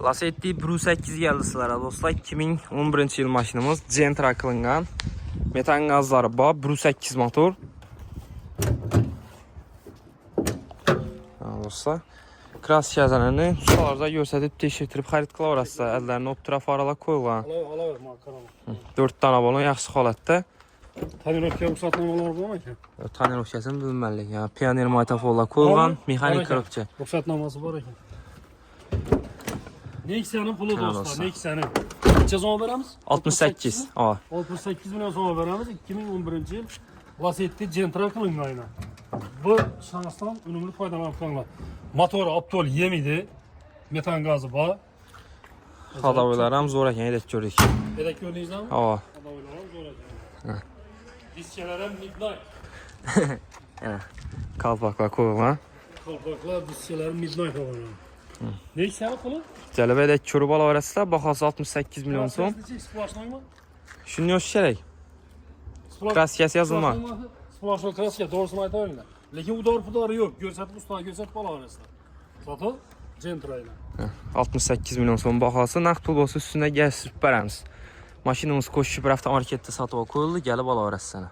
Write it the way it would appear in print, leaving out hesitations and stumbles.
Lasetti Pro 8 geldi sizlərə dostlar. 2011-ci il maşinimiz. Gentra qılınğan. Metan qazları var. Pro 8 motor. Dostlar. Kras kəzənəni ustalarda göstərib teşirtirib xarid qıla orası. Əllərini o tərəfə arala qoyulğan. 4 dana balon yaxşı halətdə. Tonirovka ruxsatnamalar var mı ki? Tonirovkasını bilməlilik. Yəni pioner mataforla qoyulğan, mexanik korobka. Ruxsatnaması var ekan. Nexia'nın pulu dostlar, Nexia'nın. Neçə zaman verəmiz? 68. 68 milyon zaman verəmiz 2011-ci il Lasetti Gentra qılınğayla. Bu şansdan ünümlü faydalanıqlarla. Motoru Aptol yem idi. Metan qazı var. Xadavaylaram zor ekan, edək görürük. Edək gördünüz mi? Xadavaylaram zor ekan. Diskelərəm Midnight. Kalpaklar qoyulğan. Kalpaklar, diskelərəm Midnight olanlar. Nexia'nın pulu? Cəlbə edək körüb alaverəsizlər. Baxası 68 milyon son. Şunu yox şərək. Kraskası yazılma. Splaşlı kraska doğrusunu aytayım. Lekin udarı yok. Görsətib ustana görsətib alaverəsizlər. Satı Gentra ilə. 68 milyon son baxası. Nağd pul olsa üstünə gəlsib bərəmiz. Maşinimiz koşub rəfdə marketdə satıb qoyuldu. Gəlib alaverəsiz sənə.